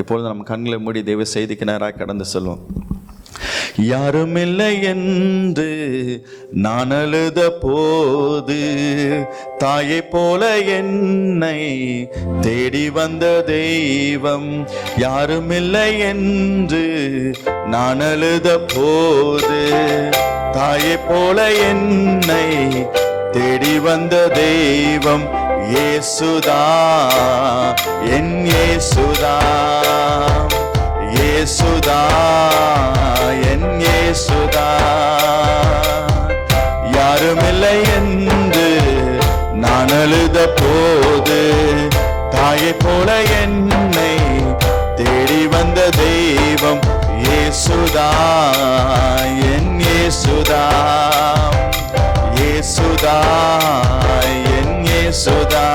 இப்பொழுது நம்ம கண்களை மூடி தெய்வ செய்திக்கு நேராக கடந்து செல்வோம். யாருமில்லை என்று நான் அழுத போது தாயை போல என்னை தேடி வந்த தெய்வம். யாருமில்லை என்று நான் அழுத போது தாயை போல என்னை தேடி வந்த தெய்வம் இயேசுதா, என் இயேசுதா, இயேசுதா, என் இயேசுதா. யாருமில்லை என்று நான் அழுத போது தாயை போல என்னை தேடி வந்த தெய்வம் இயேசுதா, என் இயேசுதா, இயேசுதா, என் இயேசுதா.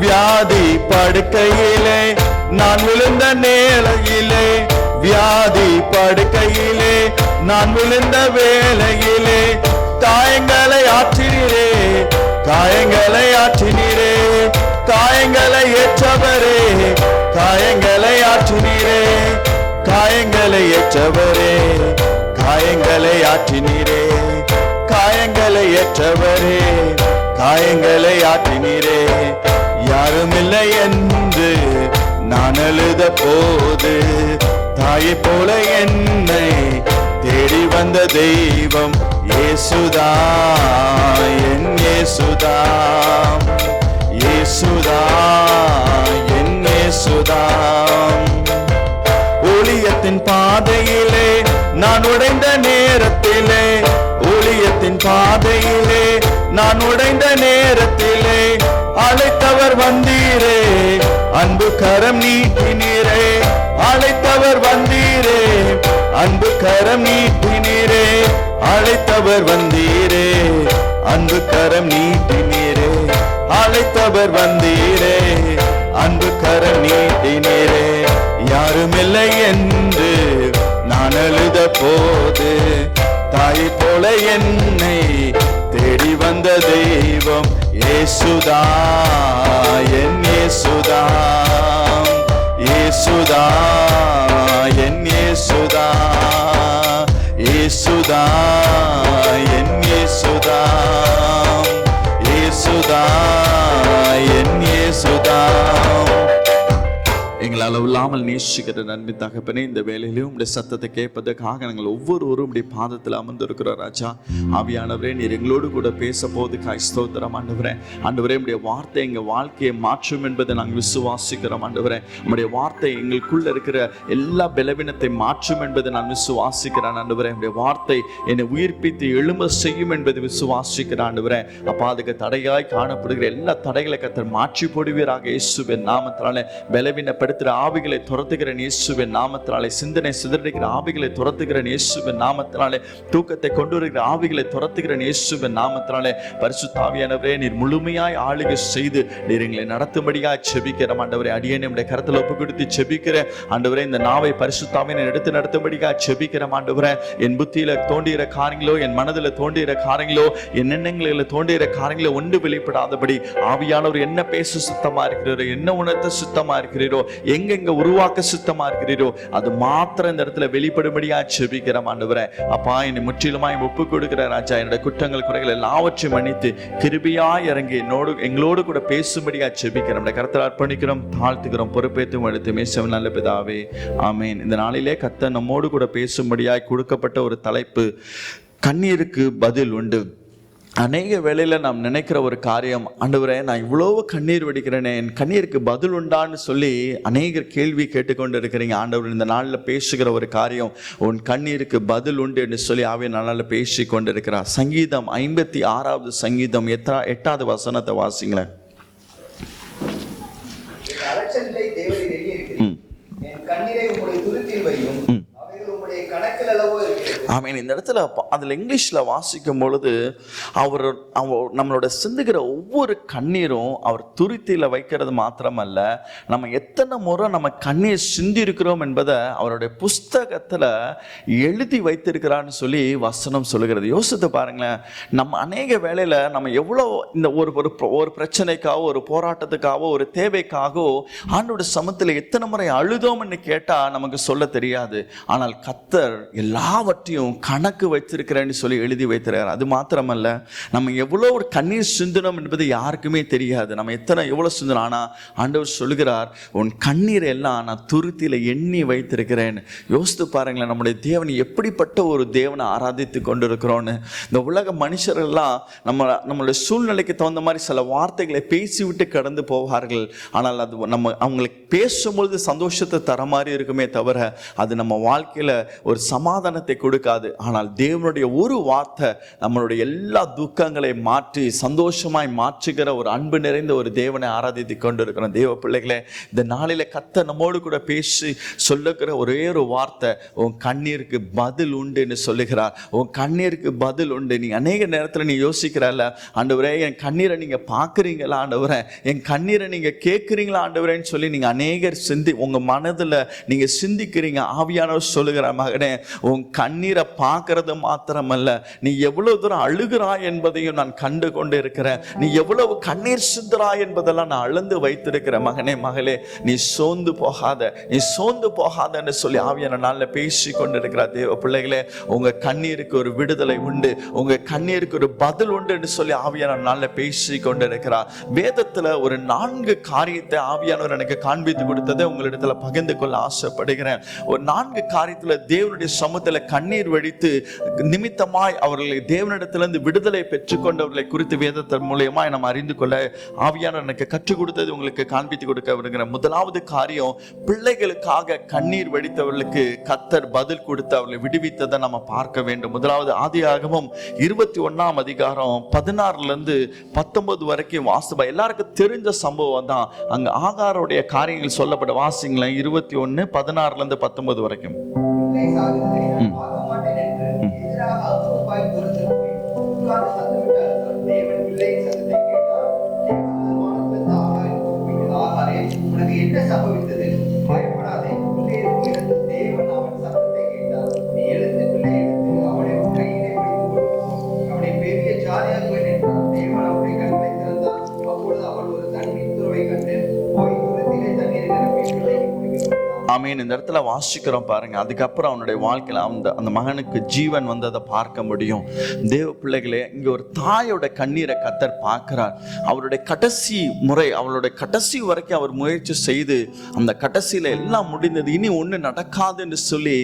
வியாதி படுக்கையிலே நான் விழுந்த நேளையிலே, வியாதி படுக்கையிலே நான் விழுந்த வேளையிலே காயங்களை ஆற்றினீரே, காயங்களை ஆற்றினீரே, காயங்களை ஏற்றவரே, காயங்களை ஆற்றினீரே, காயங்களை ஏற்றவரே, காயங்களை ஆற்றினீரே, காயங்களை ஏற்றவரே, காயங்களை ஆற்றினீரே. யாருமில்லை என்று நான் அழுத போது தாயை போல என்னை தேடி வந்த தெய்வம் இயேசுதா, என் இயேசுதா, இயேசுதா, என் இயேசுதா. ஊழியத்தின் பாதையிலே நான் உடைந்த நேரத்திலே, ஊழியத்தின் பாதையிலே நான் உடைந்த நேரத்திலே அழைத்தவர் வந்தீரே, அன்பு கரம் நீட்டினீரே, அழைத்தவர் வந்தீரே, அன்பு கரம் நீட்டினீரே, அழைத்தவர் வந்தீரே, அன்பு கரம் நீட்டினீரே, அழைத்தவர் வந்தீரே, அன்பு கரம் நீட்டினீரே. யாருமில்லை என்று நான் அழுத போது தாயை போல என்னை தேடி வந்த தெய்வம் இயேசுதா, என் இயேசுதா, இயேசுதா, என் இயேசுதா, இயேசுதா, என் இயேசுதா, இயேசுதா, என் இயேசுதா. எங்களை அளவில்லாமல் நேசிக்கிற நன்மை தகப்பனே, இந்த வேலையிலும் உடைய சத்தத்தை கேட்பதற்காக நாங்கள் ஒவ்வொருவரும் உடைய பாதத்தில் அமர்ந்திருக்கிறோம் ராஜா. ஆவியானவரே, நீர் எங்களோடு கூட பேச போது ஸ்தோத்திரம் ஆண்டவரே. ஆண்டவரே, உடைய வார்த்தை எங்கள் வாழ்க்கையை மாற்றும் என்பதை நாங்கள் விசுவாசிக்கிறோம் ஆண்டவரே. உடைய வார்த்தை எங்களுக்குள்ள இருக்கிற எல்லா பலவீனத்தை மாற்றும் என்பதை நான் விசுவாசிக்கிறேன் ஆண்டவரே. உடைய வார்த்தை என்னை உயிர்ப்பித்து எழும்ப செய்யும் என்பதை விசுவாசிக்கிறேன் ஆண்டவரே. அப்பா, அதுக்கு தடையாய் காணப்படுகிற எல்லா தடைகளை கர்த்தர் மாற்றி போடுவீராக இயேசுவின் நாமத்தினாலே. பலவீனப்படுத்துகிற ஆவிகளை துரத்துகிற இயேசுவின் நாமத்தினாலே, சிந்தனை சிதறடிக்கிற ஆவிகளை துரத்துகிற இயேசுவின் நாமத்தினாலே, தூக்கத்தை கொண்டு வருகிற ஆவிகளை துரத்துகிற இயேசுவின் நாமத்தினாலே, பரிசுத்த ஆவியானவரே, நீர் முழுமையாய் ஆளுகை செய்து நீர் எங்களை நடத்தும்படியாய் செபிக்கிற ஆண்டவரே. அடியேனை உம்முடைய கரத்தில் ஒப்பு கொடுத்து செபிக்கிற ஆண்டவரே. இந்த நாவை பரிசுத்த ஆவியினை எடுத்து நடத்தும்படியாய் செபிக்கிற ஆண்டவரே. என் புத்தியில தோன்றுகிற காரியங்களோ, என் மனதில் தோன்றுகிற காரியங்களோ, என் எண்ணங்களில் தோன்றுகிற காரியங்களோ ஒன்று வெளிப்படாதபடி ஆவியானவர் என்ன பேச சுத்தமா இருக்கிறீரோ, என்ன உணர்த்த சுத்தமா இருக்கிறீரோ, எங்கெங்க உருவாக்க சுத்தமா இருக்கிறீரோ அது மாத்திரம் இந்த இடத்துல வெளிப்படும்படியா செபிக்கிறோம் ஆண்டவரே. அப்பா, என்னை முற்றிலுமாய் ஒப்பு கொடுக்கிற ராஜா. என்னுடைய குற்றங்கள் குறைகள் எல்லாவற்றையும் மன்னித்து கிருபையாய் இறங்கி எங்களோடு கூட பேசும்படியா செபிக்கிறோம். நம்முடைய கர்த்தரை அர்ப்பணிக்கிறோம், தாழ்த்துக்கிறோம், பொறுப்பேற்றும் எடுத்து மேசம் நல்ல பிதாவே, ஆமேன். இந்த நாளிலே கர்த்தர் நம்மோடு கூட பேசும்படியாய் கொடுக்கப்பட்ட ஒரு தலைப்பு, கண்ணீருக்கு பதில் உண்டு. அநேக வேளையில் நாம் நினைக்கிற ஒரு காரியம், ஆண்டவரே நான் இவ்வளவு கண்ணீர் வடிக்கிறேனே, என் கண்ணீருக்கு பதில் உண்டான்னு சொல்லி அநேகர் கேள்வி கேட்டுக்கொண்டு இருக்கிறீங்க. ஆண்டவர் இந்த நாளில் பேசுகிற ஒரு காரியம், உன் கண்ணீருக்கு பதில் உண்டு என்று சொல்லி ஆவிய நாளில் பேசி கொண்டு இருக்கிறார். சங்கீதம் 56வது சங்கீதம் 8வது வசனத்தை வாசிங்களேன். என் கண்ணீரை உம்முடைய துருத்தில் வையும், அவைகள் உம்முடைய கணக்க ஆமீன். இந்த இடத்துல அதுல இங்கிலீஷ்ல வாசிக்கும் பொழுது அவர் நம்மளோட சிந்துகிற ஒவ்வொரு கண்ணீரும் அவர் துருத்தியில வைக்கிறது மாத்திரமல்ல, நம்ம எத்தனை முறை நம்ம கண்ணீர் சிந்தி இருக்கிறோம் என்பதை அவருடைய புஸ்தகத்துல எழுதி வைத்திருக்கிறான்னு சொல்லி வசனம் சொல்லுகிறது. யோசித்து பாருங்களேன், நம்ம அநேக வேளையில நம்ம எவ்வளவு இந்த ஒரு பிரச்சனைக்காகவோ ஒரு போராட்டத்துக்காகவோ ஒரு தேவைக்காகவோ ஆண்டோட சமத்துல எத்தனை முறை அழுதோம்னு கேட்டா நமக்கு சொல்ல தெரியாது. ஆனால் கர்த்தர் எல்லாவற்றையும் கணக்கு வைத்திருக்கிறேன்னு சொல்லி எழுதி வைத்திருக்கிறார். அது மாத்திரமல்ல, நம்ம எவ்வளவு ஒரு கண்ணீர் சிந்தனம் என்பது யாருக்குமே தெரியாது. நம்ம எவ்வளவு சிந்தனம். ஆனா ஆண்டவர் சொல்லுகிறார், உன் கண்ணீர் எல்லாம் நான் துருத்தியில எண்ணி வைத்திருக்கிறேன். யோசித்து பாருங்களேன், நம்முடைய தேவன் எப்படிப்பட்ட ஒரு தேவனை ஆராதித்து கொண்டிருக்கிறோன்னு. இந்த உலக மனுஷரெல்லாம் நம்மளுடைய சூழ்நிலைக்கு தகுந்த மாதிரி சில வார்த்தைகளை பேசிவிட்டு கடந்து போவார்கள். ஆனால் அது அவங்களுக்கு பேசும்பொழுது சந்தோஷத்தை தர மாதிரி இருக்குமே தவிர அது நம்ம வாழ்க்கையில ஒரு சமாதானத்தை கொடுக்காது. ஆனால் தேவனுடைய ஒரு வார்த்தை நம்மளுடைய எல்லா துக்கங்களை மாற்றி சந்தோஷமாய் மாற்றுகிற ஒரு அன்பு நிறைந்த ஒரு தேவனை ஆராதித்து கொண்டிருக்கிறோம். தேவ பிள்ளைகளே, இந்த நாளில கர்த்தர் நம்மோடு கூட பேசி சொல்லுகிற ஒரே ஒரு வார்த்தை, உன் கண்ணீருக்கு பதில் உண்டுன்னு சொல்லுகிறார். உன் கண்ணீருக்கு பதில் உண்டு. நீ அநேக நேரத்தில் நீ யோசிக்கிறல்ல, ஆண்டவரே என் கண்ணீரை நீங்க பார்க்குறீங்களா ஆண்டவரே, என் கண்ணீரை நீங்க கேட்குறீங்களா ஆண்டவரேன்னு சொல்லி நீங்க அநேகர் உங்க மனதில் நீங்க சிந்திக்கிறீங்க. ஆவியானவர் சொல்லுகிற மகனே, உன் கண்ணீரை பார்க்கறது மாத்திரமல்ல, நீ எவ்வளவு தூரம் அழுகிறாய் என்பதையும் நான் கண்டு கொண்டு இருக்கிறேன். நீ எவ்வளவு கண்ணீர் சிந்துறாய் என்பதெல்லாம் நான் அளந்து வைத்திருக்கிற மகனே மகளே, நீ சோர்ந்து போகாத, நீ சோர்ந்து போகாதன்னு சொல்லி ஆவியான நாள்ல பேசி கொண்டு இருக்கிறார். தேவ பிள்ளைகளே, உங்க கண்ணீருக்கு ஒரு விடுதலை உண்டு, உங்க கண்ணீருக்கு ஒரு பதில் உண்டு என்று சொல்லி ஆவியான நாள்ல பேசி கொண்டு இருக்கிறார். வேதத்துல ஒரு 4 காரியத்தை ஆவியானவர் எனக்கு காண்பித்து கொடுத்ததை உங்களிடத்துல பகிர்ந்து கொள்ள ஆசைப்படுகிறேன். ஒரு 4 காரியத்துல தேவனுடைய சமூகத்துல கண்ணீர் வடித்து நிமித்தமாய் அவர்களை தேவனிடத்திலிருந்து விடுதலை பெற்றுக்கொண்டவர்களை குறித்து வேதத்தின் மூலமா நம்ம அறிந்து கொள்ள ஆவியானவர் எனக்கு கற்றுக் கொடுத்தது உங்களுக்கு காண்பித்து கொடுக்க வருகிறேன். முதலாவது காரியம், பிள்ளைகளுக்காக கண்ணீர் வடித்தவர்களுக்கு கர்த்தர் பதில் கொடுத்து அவர்களை விடுவித்ததை நம்ம பார்க்க வேண்டும். முதலாவது ஆதியாகமம் 21 அதிகாரம் 16 19 வரைக்கும் வாசிப்பா. எல்லாருக்கும் தெரிஞ்ச சம்பவம் தான். அங்க ஆகாருடைய காரியங்கள் சொல்லப்பட்ட வாசிங்களேன். 21 16 19 வரைக்கும். என்ன சம்பவித்தது? பயப்படாதே, தேவன் அவன் சத்தத்தை கேட்டார். நீ எழுந்து பிள்ளை எடுத்து அவனை உன் கையிலே பிடித்துக் அவனை பெரிய ஜாதியாக்குவேன் என்றார். தேவன் அவனுடைய கண்களை திறந்தார். அப்பொழுது அவன் ஒரு தண்ணீர் துறவை கண்டு போய் துருத்திலே தண்ணீரை நிரப்பி பிள்ளைக்கு குடிக்க. ஆமீன். இந்த இடத்துல வாசிக்கிறோம் பாருங்க. அதுக்கப்புறம் அவனுடைய வாழ்க்கையில அந்த மகனுக்கு ஜீவன் வந்ததை பார்க்க முடியும். தேவ பிள்ளைகளே, இங்க ஒரு தாயோட கண்ணீரை கர்த்தர் பார்க்கிறார். அவருடைய கடைசி முறை, அவளுடைய கடைசி வரைக்கும் அவர் முயற்சி செய்து அந்த கடைசியில எல்லாம் முடிந்தது, இனி ஒண்ணு நடக்காதுன்னு சொல்லி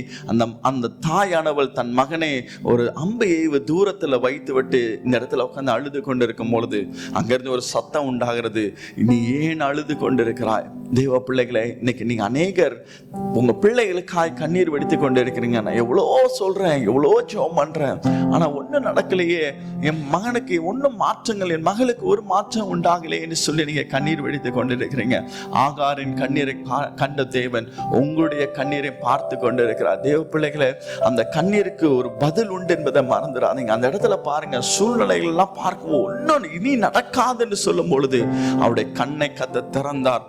அந்த தாயானவள் தன் மகனை ஒரு அம்பையை தூரத்துல வைத்து விட்டு இந்த இடத்துல உட்கார்ந்து அழுது கொண்டு இருக்கும் பொழுது அங்கிருந்து ஒரு சத்தம் உண்டாகிறது. நீ ஏன் அழுது கொண்டிருக்கிறாய்? தேவ பிள்ளைகளை, இன்னைக்கு நீங்க அநேகர் உங்க பிள்ளைகளுக்காய் கண்ணீர் வெடித்து கொண்டு இருக்கிறீங்க. நான் எவ்வளோ சொல்றேன், எவ்வளோ ஜெபம் பண்றேன், ஆனா ஒன்றும் நடக்கலையே, என் மகனுக்கு ஒன்றும் மாற்றங்கள், என் மகளுக்கு ஒரு மாற்றம் உண்டாகலையேன்னு சொல்லி நீங்க கண்ணீர் வெடித்து கொண்டு இருக்கிறீங்க. ஆகாரின் கண்ணீரை கண்ட தேவன் உங்களுடைய கண்ணீரை பார்த்து கொண்டு இருக்கிறார். தேவ பிள்ளைகளை, அந்த கண்ணீருக்கு ஒரு பதில் உண்டு என்பதை மறந்துடாதீங்க. அந்த இடத்துல பாருங்க, சூழ்நிலைகள் எல்லாம் பார்க்கும் ஒன்னும் இனி நடக்காதுன்னு சொல்லும் பொழுது அவருடைய கண்ணை கத்த திறந்தார்.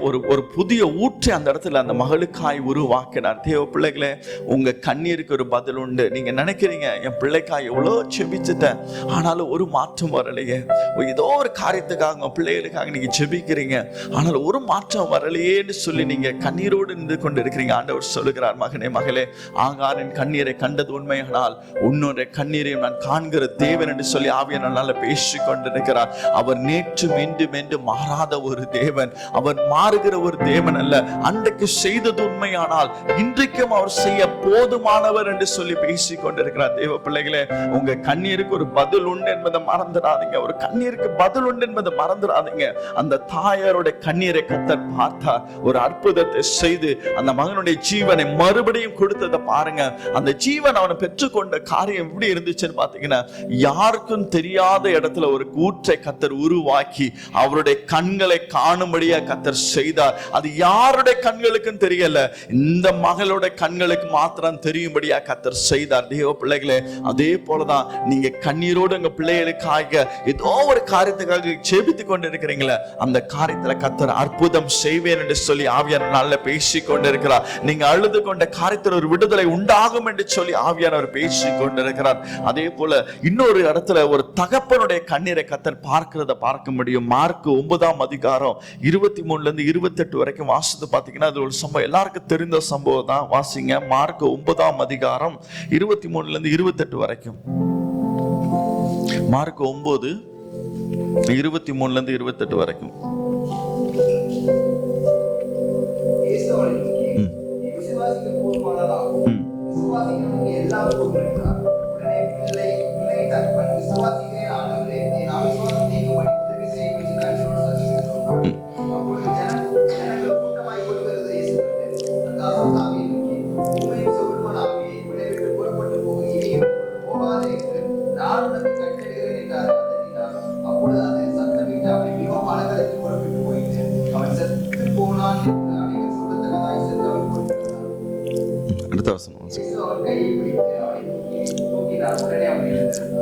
ஒரு புதிய ஊற்றை அந்த இடத்துல அந்த மகளுக்காய் உருவாக்கினார். தேவ பிள்ளைகளே, உங்க கண்ணீருக்கு ஒரு பதில் உண்டு. நீங்க நினைக்கிறீங்க, என் பிள்ளைக்காய் எவ்வளோ செபிச்சுட்டேன், ஆனாலும் ஒரு மாற்றம் வரலையே. ஏதோ ஒரு காரியத்துக்காக உங்க பிள்ளைகளுக்காக நீங்க செபிக்கிறீங்க, ஆனாலும் ஒரு மாற்றம் வரலையேன்னு சொல்லி நீங்க கண்ணீரோடு நின்று கொண்டு இருக்கிறீங்க. ஆண்டவர் சொல்லுகிறார், மகனே மகளே, ஆகாரின் கண்ணீரை கண்டது உண்மையானால் உன்னுடைய கண்ணீரையும் நான் காண்கிற தேவன் என்று சொல்லி ஆவியானவரால் பேசி கொண்டிருக்கிறார். அவர் நேற்றும் இன்றும் என்றும் மாறாத ஒரு தேவன். அவர் மாறுகிற ஒரு தேவன் அல்ல. அன்றைக்கு செய்தது உண்மையானால் இன்றைக்கும் அவர் செய்ய போதுமானவர் என்று சொல்லி பேசிக் கொண்டிருக்கிறார். தேவ பிள்ளைகளே, உங்க கண்ணீருக்கு ஒரு பதில் உண்டு என்பதை மறந்துடாதீங்க. ஒரு கண்ணீருக்கு பதில் உண்டு என்பதை மறந்துடாதீங்க. அந்த தாயாருடைய கண்ணீரை கர்த்தர் பார்த்தார். ஒரு அற்புதத்தை செய்து அந்த மகனுடைய ஜீவனை மறுபடியும் கொடுத்ததை பாருங்க. அந்த ஜீவன் அவனை பெற்றுக்கொண்ட காரியம் எப்படி இருந்துச்சுன்னு பாத்தீங்கன்னா, யாருக்கும் தெரியாத இடத்துல ஒரு ஊற்றை கர்த்தர் உருவாக்கி அவருடைய கண்களை காணும்படியா கர்த்தர் செய்தார். அது யாருடைய கண்கள் கண்களுக்கும் தெரியல, இந்த மகளோட கண்களுக்கு மாத்திரம் தெரியும்படியா கர்த்தர் செய்தார். தேவ பிள்ளைகளே, அதே போலதான் நீங்க கண்ணீரோடு உங்க பிள்ளைகளுக்காக ஏதோ ஒரு காரியத்துக்காக ஜெபித்து கொண்டு இருக்கிறீங்களே, அந்த காரியத்துல கர்த்தர் அற்புதம் செய்வேன் என்று சொல்லி ஆவியானவர் நல்ல பேசி கொண்டிருக்கிறார். நீங்க அழுது கொண்ட காரியத்தில் ஒரு விடுதலை உண்டாகும் என்று சொல்லி ஆவியானவர் பேசி கொண்டிருக்கிறார். அதே போல இன்னொரு இடத்துல ஒரு தகப்பனுடைய கண்ணீரை கர்த்தர் பார்க்கிறத பார்க்க முடியும். மார்க் 9ஆம் அதிகாரம் 23 28 வரைக்கும் வாசித்து பார்த்தீங்கன்னா அது ஒரு சம்பவம், எல்லாருக்கும் தெரிந்த சம்பவம் தான். வாசிங்க, மார்க் 9ஆம் அதிகாரம் 23 28 வரைக்கும். மார்க் 9 23 28 வரைக்கும்.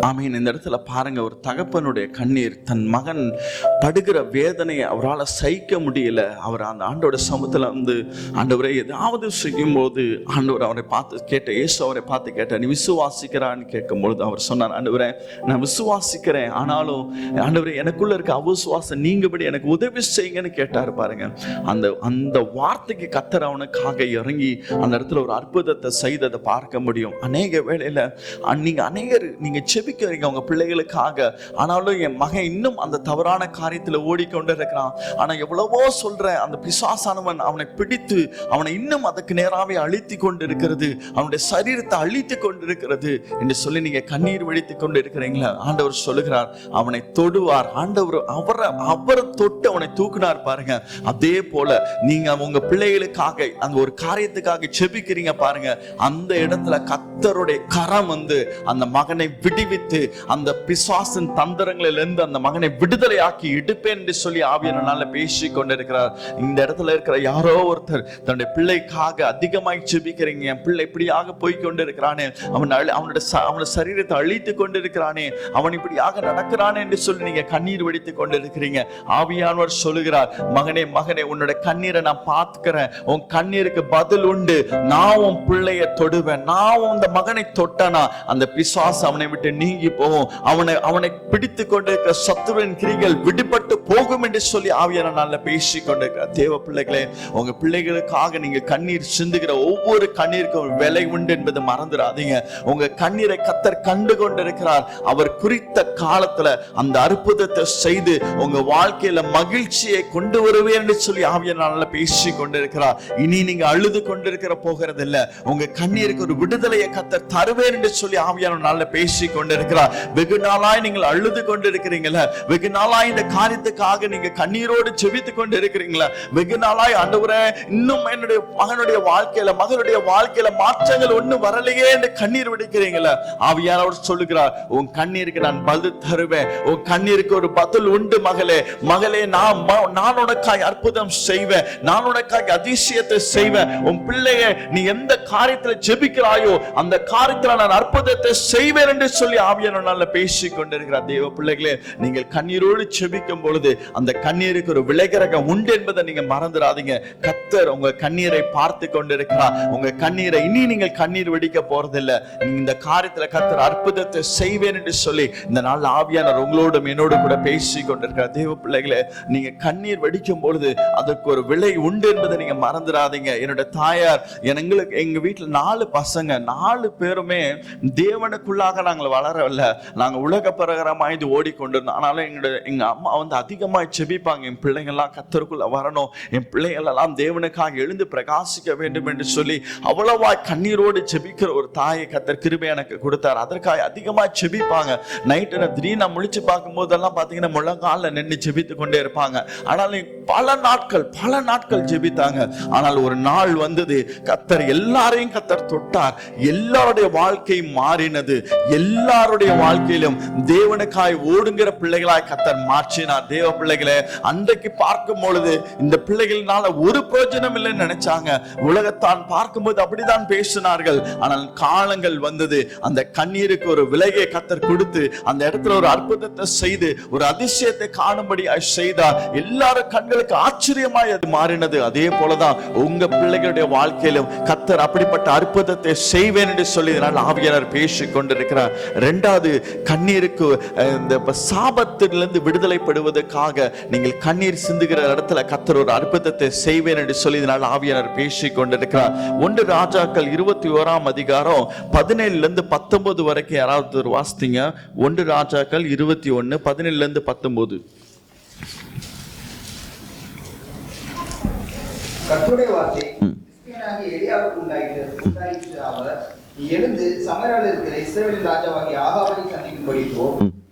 ஆமீன். இந்த இடத்துல பாருங்க, ஒரு தகப்பனுடைய கண்ணீர், தன் மகன் படுகிற வேதனையை அவரால் சகிக்க முடியல. அவர் அந்த ஆண்டோட சமூகத்துல வந்து ஆண்டவரை ஏதாவது செய்யும் போது ஆண்டவர் அவரை பார்த்து கேட்ட, இயேசு அவரை பார்த்து கேட்ட, நீ விசுவாசிக்கிறான்னு கேட்கும் பொழுது அவர் சொன்னார், ஆண்டவரே நான் விசுவாசிக்கிறேன், ஆனாலும் ஆண்டவரே எனக்குள்ள இருக்க அவிசுவாசம் நீங்கபடி எனக்கு உதவி செய்யுங்கன்னு கேட்டார். பாருங்க, அந்த வார்த்தைக்கு கர்த்தர் அவனுக்காக இறங்கி அந்த இடத்துல ஒரு அற்புதத்தை செய்ததை பார்க்க முடியும். அநேக வேளையில நீங்க செபிக்கிறீங்க உங்க பிள்ளைகளுக்காக, ஆனாலும் என் மகன் இன்னும் அந்த தவறான காரியத்துல ஓடிக்கொண்டு இருக்கிறான், ஆனா எவ்வளவோ சொல்றேன், அந்த பிசாசானவன் அவனை பிடித்து அவனை இன்னும் அதுக்கு நேராவே அழித்து கொண்டு இருக்கிறது, அவனுடைய சரீரத்தை அழித்து கொண்டு இருக்கிறது என்று சொல்லி நீங்க கண்ணீர் வடித்து கொண்டு இருக்கிறீங்களா? ஆண்டவர் சொல்லுகிறார், அவனை தொடுவார். ஆண்டவர் அவரை தொட்டு அவனை தூக்கினார். பாருங்க, அதே போல நீங்க உங்க பிள்ளைகளுக்காக அந்த ஒரு காரியத்துக்காக செபிக்கிறீங்க பாருங்க, அந்த இடத்துல கர்த்தருடைய கரம் வந்து அந்த மகனை விடுவித்து அந்த பிசாசின் தந்திரங்களிலிருந்து அந்த மகனை விடுதலையாக்கி எடுப்பேன் என்று சொல்லி ஆவியானவரால் பேசி கொண்டிருக்கிறார். இந்த இடத்துல இருக்கிற யாரோ ஒருத்தர் தன்னுடைய பிள்ளைக்காக அதிகமாய் ஜெபிக்கிறீங்க, என் பிள்ளை இப்படியாக போய் கொண்டிருக்கிறானே, அவனுடைய சரீரத்தை அழித்து கொண்டிருக்கிறானே, அவன் இப்படியாக நடக்கிறானே என்று சொல்லி நீங்க கண்ணீர் வடித்து கொண்டிருக்கிறீங்க. ஆவியானவர் சொல்லுகிறார், மகனே மகனே, உன்னுடைய கண்ணீரை நான் பார்த்துக்கிறேன், உன் கண்ணீருக்கு பதில் உண்டு, நான் உன் பிள்ளைய தொடுவேன். நான் அந்த மகனை தொட்டனா அந்த பிசாசு அவனை விட்டு நீங்கி போகும், அவனை பிடித்து கொண்டிருக்கிற சத்துருவின் கிரிகள் விடுபட்டு போகும் என்று சொல்லி ஆவியானவரால் பேசி கொண்டிருக்கிறார். தேவ பிள்ளைகளே, உங்க பிள்ளைகளுக்காக நீங்க கண்ணீர் சிந்துகிற ஒவ்வொரு கண்ணீருக்கும் ஒரு விலை உண்டு என்பதை மறந்துடாதீங்க. உங்க கண்ணீரை கர்த்தர் கண்டு கொண்டிருக்கிறார். அவர் குறித்த காலத்துல அந்த அற்புதத்தை செய்து உங்க வாழ்க்கையில மகிழ்ச்சியை கொண்டு வருவேன் என்று சொல்லி ஆவியானவரால் பேசி கொண்டிருக்கிறார். இனி நீங்க அழுது கொண்டிருக்கிற போகிறது இல்ல, உங்க கண்ணீருக்கு ஒரு விடுதலையை கர்த்தர் தருவேன் என்று சொல்லி ஆவியானவரால் பேசி கொண்டிருக்கிறார். வெகு நாளாய் நீங்கள் அழுது கொண்டிருக்கிறீங்களா? வெகு நாளாய் இந்த காரியத்துக்காக நீங்க கண்ணீரோடு ஜெபித்து கொண்டு இருக்கிறீங்களா? வெகு நாளாய் ஆண்டவரே இன்னும் என்னுடைய மகனுடைய வாழ்க்கையில மகளுடைய வாழ்க்கையில மாற்றங்கள் ஒண்ணும் வரலையே என்று கண்ணீர் விடுக்கிறீங்களா? ஆவியானவர் சொல்லுகிறார், உன் கண்ணீருக்கு நான் பதில் தருவேன், உன் கண்ணீருக்கு ஒரு பதில் உண்டு மகளே. மகளே, நான் உனக்காய் அற்புதம் செய்வேன், நான் உனக்காய் அதிசயத்தை செய்வேன். உன் பிள்ளைய நீ எந்த காரியத்துல ஜெபிக்கிறாயோ அந்த காரியத்துல நான் அற்புதத்தை செய்வேன் என்று சொல்லி ஆவியானவரால் பேசி கொண்டிருக்கிறார். தேவ பிள்ளைகளே, நீங்கள் கண்ணீரோடு ஜெபிக்கும் பொழுது அந்த கண்ணீருக்கு ஒரு விளைகிறகம் உண்டு என்பதை நீங்க மறந்துடாதீங்க. கர்த்தர் உங்க கண்ணீரை பார்த்து கொண்டிருக்கிறார். உங்க கண்ணீரை இனி நீங்கள் கண்ணீர் வெடிக்க போறதில்லை. இந்த காரியத்துல கர்த்தர் அற்புதத்தை செய்வேன் என்று சொல்லி இந்த நாள் ஆவியானவர் உங்களோடும் என்னோடு கூட பேசி கொண்டிருக்கிறார். தேவ பிள்ளைகளே, நீங்க கண்ணீர் வெடிக்கும் பொழுது அதற்கு ஒரு விலை உண்டு என்பதை நீங்க மறந்துடாதீங்க. என்னோட தாயார் எங்க வீட்டுல 4 பசங்க, 4 பேருமே தேவனுக்குள்ளாக நாங்கள் வளரவில்லை, நாங்க உலக பிரகாரமாய் ஓடிக்கொண்டிருந்தோம். ஆனாலும் எங்க அம்மா வந்து அதிகமாக செபிப்பாங்க, என் பிள்ளைங்கள்லாம் கர்த்தருக்குள்ள வரணும், என் பிள்ளைகள் எல்லாம் தேவனுக்காக எழுந்து பிரகாசிக்க வேண்டும் என்று சொல்லி அவ்வளவா கண்ணீரோடு செபிக்கிற ஒரு தாயை கர்த்தர் கிருபை எனக்கு கொடுத்தார். அதற்காக அதிகமாக செபிப்பாங்க. நைட்டு திடீர்னு முழிச்சு பார்க்கும் போதெல்லாம் பார்த்தீங்கன்னா முழங்கால நின்று செபித்து கொண்டே இருப்பாங்க. ஆனாலும் பல நாட்கள் ஜெபித்தாங்க. ஆனால் ஒரு நாள் வந்தது, கர்த்தர் எல்லாரையும் கர்த்தர் தொட்டார். எல்லாருடைய வாழ்க்கை மாறி மாறினது. எல்லாருடைய வாழ்க்கையிலும் தேவனுக்காய் ஓடுங்கிற பிள்ளைகளாய் கர்த்தர் மாற்றினார். தேவ பிள்ளைகளை அன்றைக்கு பார்க்கும் பொழுது இந்த பிள்ளைகள்னால ஒரு பிரயோஜனம் இல்லைன்னு நினைச்சாங்க. உலகத்தான் பார்க்கும்போது அப்படிதான் பேசினார்கள். ஆனால் காலங்கள் வந்தது, அந்த கண்ணீருக்கு ஒரு விலையை கர்த்தர் கொடுத்து அந்த இடத்துல ஒரு அற்புதத்தை செய்து ஒரு அதிசயத்தை காணும்படி செய்தார். எல்லாரும் கண்களுக்கு ஆச்சரியமாய் அது மாறினது. அதே போலதான் உங்க பிள்ளைகளுடைய வாழ்க்கையிலும் கர்த்தர் அப்படிப்பட்ட அற்புதத்தை செய்வேன் என்று சொல்லி ஆவியானவர் பேசிக் கொண்டிருக்கிறார். இரண்டாவது, கண்ணீருக்கு இந்த சாபத்திலிருந்து விடுதலை பெறுவதற்காக நீங்கள் கண்ணீர் சிந்துகிற இடத்துல கர்த்தர் ஒரு அற்புதத்தை செய்வேன் என்று சொல்லி ஆவியானவர் பேசிக் கொண்டிருக்கிறார். 1 ராஜாக்கள் 21 அதிகாரம் 17 19 வரைக்கும் யாராவது ஒரு வாசித்தீங்க? 1 ராஜாக்கள் 21 17 19. கர்த்தருடைய வார்த்தை எலியாவுக்கு உண்டாயிற்று. அவர், நீ எழுந்து சமரியாவில் இருக்கிற இஸ்ரவேலின் ராஜாவாகிய ஆகாபை சந்திக்கும்படி போ.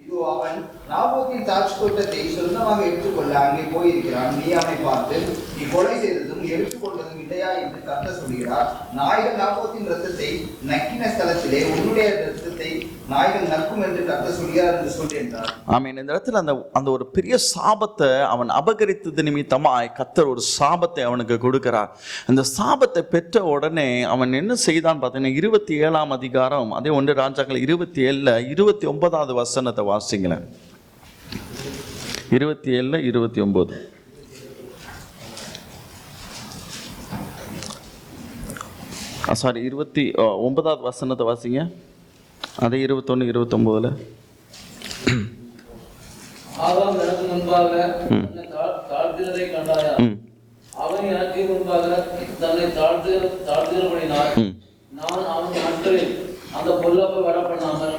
இதோ அவன் நாபோத்தின் திராட்சை தோட்டத்தை சொந்தமாக எடுத்துக்கொள்ள அங்கே போயிருக்கிறான். நீ அவனை பார்த்து, நீ கொலை செய்ததும் எடுத்துக்கொண்டதும் இல்லையா என்று கர்த்தர் சொல்கிறார். நாய்கள் நாபோத்தின் இரத்தத்தை நக்கின ஸ்தலத்திலே உன்னுடைய இரத்தத்தை நாய்கள் நக்கும் என்று கர்த்தர் சொல்கிறார் என்று சொல்லியிருந்தார். ஆமென். இந்த இடத்துல அந்த ஒரு பெரிய சாபத்தை அவன் அபகரித்தது நிமித்தமாய் கர்த்தர் ஒரு சாபத்தை அவனுக்கு கொடுக்கிறார். அந்த சாபத்தை பெற்ற உடனே அவன் என்ன செய்தான் பார்த்தீங்கன்னா 27 அதிகாரம் அதே 1 ராஜாக்கள் 27 29 வசனத்தை வாசிங்களேன். 27 29. சாரி 29 வசனத்தை வாசிங்க. அதே 21 29. ஆதாம் எனக்கு முன்பாக தன்னை தாழ்த்தினதை கண்டாயா? அவன் எனக்கு முன்பாக தன்னை தாழ்த்தினபடினால் நான் அவன் நாட்களில் அந்த பொல்லாப்பை வரப்பண்ணாமல்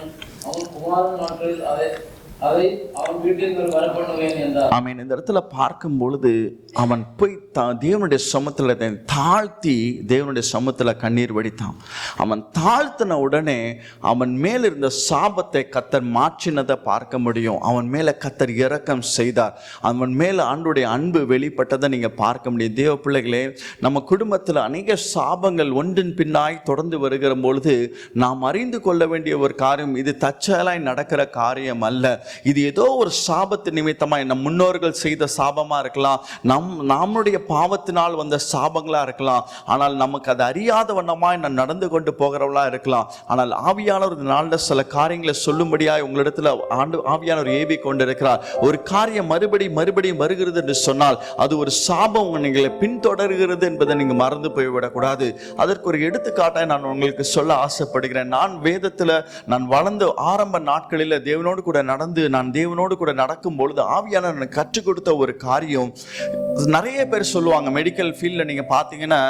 அவன் குமாரன் நாட்களில் அதை அவன் வீட்டிற்கு வரப்பண்ணுவேன் என்றார். ஆமென். இந்த இடத்துல பார்க்கும் பொழுது அவன் போய் தேவனுடைய சமூகத்துல தாழ்த்தி தேவனுடைய சமூகத்துல கண்ணீர் வடித்தான். அவன் தாழ்த்தின உடனே அவன் மேல் இருந்த சாபத்தை கர்த்தர் மாற்றினதை பார்க்க முடியும். அவன் மேல கர்த்தர் இரக்கம் செய்தார். அவன் மேல ஆண்டவருடைய அன்பு வெளிப்பட்டதை நீங்க பார்க்க முடியும். தேவ பிள்ளைகளே, நம்ம குடும்பத்துல அநேக சாபங்கள் ஒன்றின் பின்னாய் தொடர்ந்து வருகிற பொழுது நாம் அறிந்து கொள்ள வேண்டிய ஒரு காரியம், இது தற்செயலாய் நடக்கிற காரியம் அல்ல. இது ஏதோ ஒரு சாபத்து நிமித்தமாய் நம் முன்னோர்கள் செய்த சாபமா இருக்கலாம், நம்முடைய பாவத்தினால் வந்த சாபங்களா இருக்கலாம். ஆனால் நமக்கு அது அறியாத வண்ணமாய் நான் நடந்து கொண்டு போகிறவளா இருக்கலாம். ஆனால் ஆவியானவர் இந்த நாளில் சில காரியங்களை சொல்லும்படியாய் உங்களிடத்துல ஆவியானவர் ஏவி கொண்டிருக்கிறார். ஒரு காரியம் மறுபடியும் வருகிறது என்று சொன்னால் அது ஒரு சாபம் உங்களை பின்தொடர்கிறது என்பதை நீங்க மறந்து போய்விடக்கூடாது. அதற்கு ஒரு எடுத்துக்காட்டாய் நான் உங்களுக்கு சொல்ல ஆசைப்படுகிறேன். நான் வேதத்துல நான் வளர்ந்த ஆரம்ப நாட்களில் தேவனோடு கூட நடந்து நான் தேவனோடு கூட நடக்கும் பொழுது ஆவியானவர் எனக்கு கற்றுக் கொடுத்த ஒரு காரியம், நிறைய பேர் சொல்லுவாங்க மெடிக்கல் ஃபீல்டில் நீங்க பார்த்தீங்கன்னா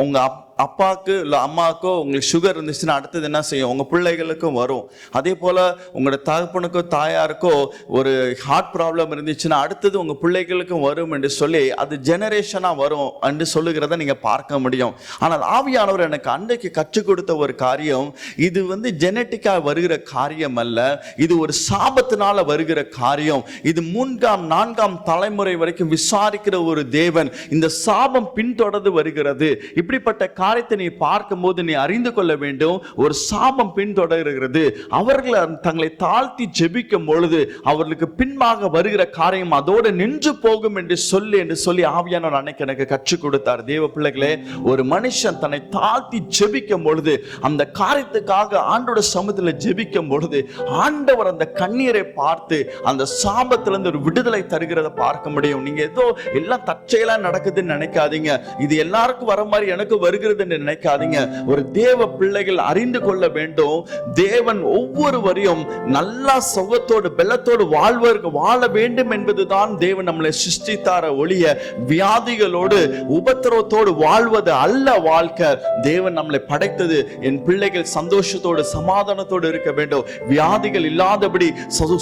உங்க அப்பாவுக்கு இல்லை அம்மாவுக்கோ உங்களுக்கு சுகர் இருந்துச்சுன்னா அடுத்தது என்ன செய்யும்? உங்கள் பிள்ளைகளுக்கும் வரும். அதே போல் உங்களோட தகப்பனுக்கோ தாயாருக்கோ ஒரு ஹார்ட் ப்ராப்ளம் இருந்துச்சுன்னா அடுத்தது உங்கள் பிள்ளைகளுக்கும் வரும் என்று சொல்லி அது ஜெனரேஷனாக வரும் என்று சொல்லுகிறத நீங்கள் பார்க்க முடியும். ஆனால் ஆவியானவர் எனக்கு அன்றைக்கு கற்றுக் கொடுத்த ஒரு காரியம், இது ஜெனட்டிக்காக வருகிற காரியம் அல்ல, இது ஒரு சாபத்தினால வருகிற காரியம். இது 3ஆம் 4ஆம் தலைமுறை வரைக்கும் விசாரிக்கிற ஒரு தேவன் இந்த சாபம் பின்தொடர்ந்து வருகிறது. இப்படிப்பட்ட காரியத்தை நீ பார்க்கும்போது நீ அறிந்து கொள்ள வேண்டும், ஒரு சாபம் பின்தொடர்கிறது. அவர்கள் தங்களை தாழ்த்தி ஜெபிக்கும் பொழுது அவர்களுக்கு பின்பாக வருகிற காரியம் அதோடு நின்று போகும் என்று சொல்லி ஆவியானவர் அன்னைக்கு எனக்கு கற்றுக் கொடுத்தார். தேவ பிள்ளைகளே, ஒரு மனுஷன் தன்னை தாழ்த்தி ஜெபிக்கும் பொழுது அந்த காரியத்துக்காக ஆண்டோட சமூகத்தில் ஜெபிக்கும் பொழுது ஆண்டவர் அந்த கண்ணீரை பார்த்து அந்த சாபத்திலிருந்து ஒரு விடுதலை தருகிறத பார்க்க முடியும். நீங்க ஏதோ எல்லாம் தற்செயலா நடக்குதுன்னு நினைக்காதீங்க, இது எல்லாருக்கும் வர மாதிரி எனக்கு வருகிறது நினைக்காதீங்க. ஒரு தேவ பிள்ளைகள் அறிந்து கொள்ள வேண்டும், தேவன் ஒவ்வொருவரையும் நல்லா சுகத்தோடு பெலத்தோடு வாழ வேண்டும் என்பதுதான் தேவன் நம்மளை சிருஷ்டித்தார ஒழிய வியாதிகளோடு உபத்திரவத்தோடு வாழ்வது அல்ல வாழ்க்கை. தேவன் நம்மளை படைத்தது என் பிள்ளைகள் சந்தோஷத்தோடு சமாதானத்தோடு இருக்க வேண்டும், வியாதிகள் இல்லாதபடி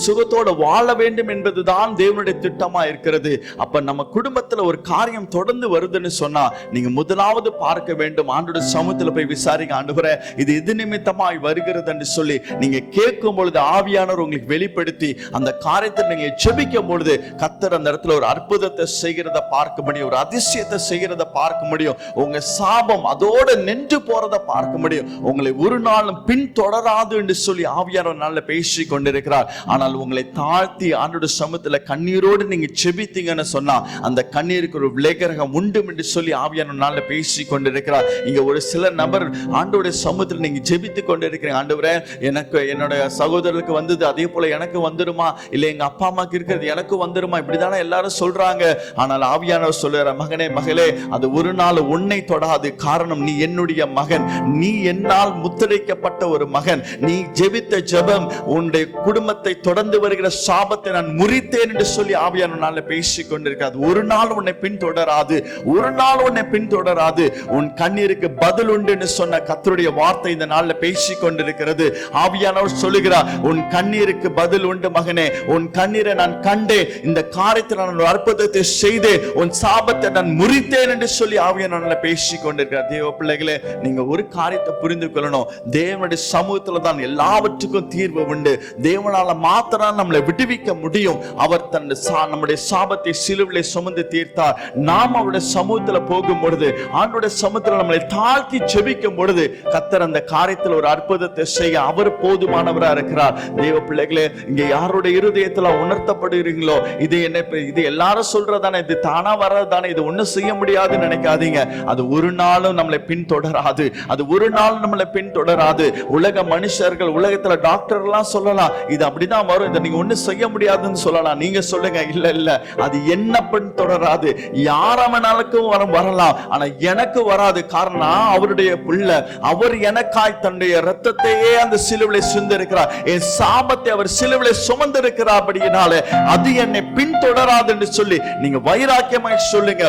சுகத்தோடு வாழ வேண்டும் என்பதுதான் தேவனுடைய திட்டமா இருக்கிறது. அப்ப நம்ம குடும்பத்துல ஒரு காரியம் தொடர்ந்து வருதுன்னு சொன்னா நீங்க முதலாவது பார்க்க வேண்டும், நிமித்தம் ஆண்டோட சமூகத்துல போய் விசாரிங்க. ஆண்டவரே இது எது நிமித்தமாய் வருகிறது என்று சொல்லி நீங்க கேட்கும் பொழுது ஆவியானவர் உங்களுக்கு வெளிப்படுத்தி அந்த காரியத்தை நீங்க ஜெபிக்கும் பொழுது கர்த்தர் அந்த இடத்துல ஒரு அற்புதத்தை செய்கிறத பார்க்க முடியும், ஒரு அதிசயத்தை செய்கிறத பார்க்க முடியும். உங்க சாபம் அதோட நின்று போறத பார்க்க முடியும். உங்களை ஒரு நாளும் பின்தொடராது என்று சொல்லி ஆவியானவர் நல்ல பேசி கொண்டிருக்கிறார். ஆனால் உங்களை தாழ்த்தி ஆண்டோட சமூகத்துல கண்ணீரோடு நீங்க ஜெபித்தீங்கன்னு சொன்னா அந்த கண்ணீருக்கு ஒரு விளைகரகம் உண்டு என்று சொல்லி ஆவியானவர் நல்ல பேசி கொண்டிருக்கிறார். இங்க ஒரு சில நபர் ஆண்டோட சமூகத்தில் நீங்க ஜெபித்து கொண்டிருக்கிறீங்க. ஆண்டவரே எனக்கு என்னுடைய சகோதரருக்கு வந்தது, அதே போல எனக்கு வந்துருமா, இல்ல எங்க அப்பா அம்மாக்கு இருக்கிறது எனக்கு வந்துருமா, இப்படிதானே எல்லாரும் சொல்றாங்க. ஆனால் ஆவியானவர் சொல்லுற, மகனே மகளே, அது ஒரு நாள் உன்னை தொடாது. காரணம், நீ என்னுடைய மகன், நீ என்னால் முத்திரைக்கப்பட்ட ஒரு மகன். நீ ஜெபித்த ஜெபம் உன்னுடைய குடும்பத்தை தொடர்ந்து வருகிற சாபத்தை நான் முறித்தேன் என்று சொல்லி ஆவியானவர் பேசி கொண்டிருக்கிறார். ஒரு நாள் உன்னை பின்தொடராது, ஒரு நாள் உன்னை பின்தொடராது. உன் கண்ணீருக்கு பதில் உண்டு என்று சொன்ன கர்த்தருடைய வார்த்தை இந்த நாள்ல பேசி கொண்டிருக்கிறது. ஆவியானவர் சொல்லுகிறார், உன் கண்ணீருக்கு பதில் உண்டு மகனே, உன் கண்ணீரை நான் கண்டேன், இந்த காரியத்தில் நான் ஒரு அற்புதத்தை செய்தேன், உன் சாபத்தை நான் முறித்தேன் என்று சொல்லி ஆவியானவர் பேசி கொண்டிருக்கிறார். தேவ பிள்ளைகளே, நீங்க ஒரு காரியத்தை புரிந்து கொள்ளணும். தேவனுடைய சமூகத்துல தான் எல்லாவற்றுக்கும் தீர்வு உண்டு. தேவனால மாத்திரம் நம்மளை விடுவிக்க முடியும். அவர் தன் நம்முடைய சாபத்தை சிலுவிலே சுமந்து தீர்த்தார். நாம் அவருடைய சமூகத்துல போகும் பொழுது, ஆண்டோட சமூகத்துல நம்மளை தாழ்த்தி ஜெபிக்கும் பொழுது கர்த்தர் அந்த காரியத்தில் ஒரு அற்புதத்தை செய்ய அவர் போதுமானவரா இருக்கிறார். தேவ பிள்ளைகளே, இங்க யாருடைய இருதயத்துல உணர்த்தப்படுகிறீங்களோ, இது எல்லாரும் சொல்றதானே, இது தானா வர்றதானே, இது ஒண்ணும் செய்ய முடியாதுன்னு நினைக்காதீங்க. அது ஒரு நாளும் நம்மளை பின்தொடராது, அது ஒரு நாள் நம்மளை பின்தொடராது. உலக மனுஷர்கள், உலகத்துல டாக்டர் எல்லாம் சொல்லலாம் இது அப்படிதான் வரும், இதை நீங்க ஒண்ணும் செய்ய முடியாதுன்னு சொல்லலாம். நீங்க சொல்லுங்க, இல்ல இல்ல, அது என்ன பின்தொடராது. யாரவனாலுக்கும் வரலாம், ஆனா எனக்கு வராது. காரணம், அவருடைய பிள்ளை, அவர் எனக்காய் தன்னுடைய ரத்தத்தையே அந்த சிலுவிலை சிந்திருக்கிறார். என் சாபத்தை அவர் சிலுவிலை சுமந்திருக்கிறார். அப்படினாலே அது என்னை பின்தொடராது என்று சொல்லி நீங்க வைராக்கியமாய் சொல்லுங்க.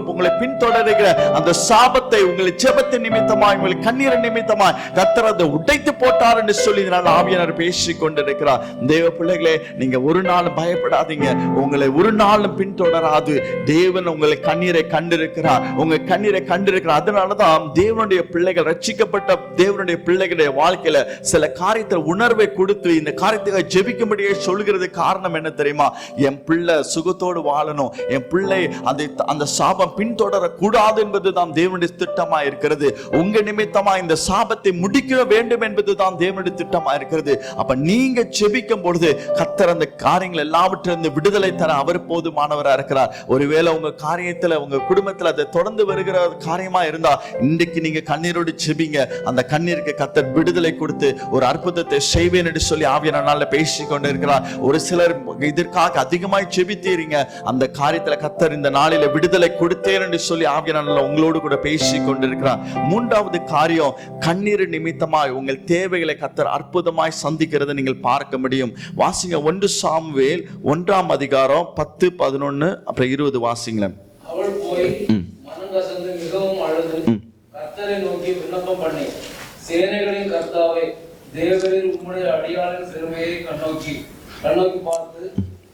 உங்களை பின்தொடருகிற அந்த சாபத்தை உங்களை ஜெபத்தின் நிமித்தமாய், உங்களை கண்ணீர் நிமித்தமாய் கர்த்தர் அதை உடைத்து போட்டார் என்று சொல்லி ஆவியானவர் பேசிக் கொண்டிருக்கிறார். தேவ பிள்ளைகளே, நீங்க ஒரு நாள் பயப்படாதீங்க. உங்களை ஒரு நாளும் பின்தொடராது. தேவன் உங்களை கண்ணீரை கண்டிருக்கிறார், உங்க கண்ணீரை கண்டிருக்கிறார். அதனாலதான் தேவனுடைய பிள்ளைகள், ரட்சிக்கப்பட்ட தேவனுடைய பிள்ளைகளுடைய வாழ்க்கையில சில காரியத்தை உணர்வை கொடுத்து இந்த காரியத்தை ஜெபிக்கும்படியே சொல்கிறது. காரணம் என்ன தெரியுமா? என் பிள்ளை சுகத்தோடு வாழணும், என் பிள்ளை அந்த சாபம் பின்தொடர கூடாது என்பதுதான் தேவனுடைய திட்டமா இருக்கிறது. உங்க நிமித்தமா இந்த சாபத்தை முடிக்க வேண்டும் என்பதுதான் தேவனுடைய திட்டமா இருக்கிறது. அப்ப நீங்க ஜெபிக்கும் பொழுது கர்த்தர் அந்த காரியங்கள் எல்லாவற்றிலிருந்து விடுதலை தர அவர் போதுமானவரா இருக்கிறார். ஒருவேளை உங்க காரியத்துல, உங்க குடும்பத்துல அதை தொடர்ந்து வருகிற காரியமா இருந்தா இன்றைக்கு நீங்க கண்ணீரோடு ஜெபிங்க. அந்த கண்ணீருக்கு கர்த்தர் விடுதலை கொடுத்து ஒரு அற்புதத்தை செய்வேன் என்று சொல்லி ஆவியானவர் பேசி கொண்டு இருக்கிறார். ஒரு சிலர் இதற்காக அதிகமாய் ஜெபித்தீங்க, அந்த காரியத்துல கர்த்தர் இந்த நாளில விடுதலை கொடுத்தேன் என்று சொல்லி ஆவியானவர் உங்களோடு கூட பேசி கொண்டிருக்கிறார். மூன்றாவது காரியம், கண்ணீர் நிமித்தமாய் உங்கள் தேவைகளை கர்த்தர் அற்புதமாய் சந்திக்கிறதை நீங்கள் பார்க்க முடியும். வாசிங்க 1 சாமுவேல் 1ஆம் அதிகாரம் 10, 11 அப்புறம் 20 வாசிங்களேன். அவள் போய் மனம் கசந்து மிகவும் அழுது கர்த்தரை நோக்கி விண்ணப்பம் பண்ணி, சேனைகளின் கர்த்தாவே, தேவரீர் உம்முடைய அடியாளின் சிறுமையை கண்ணோக்கி பார்த்து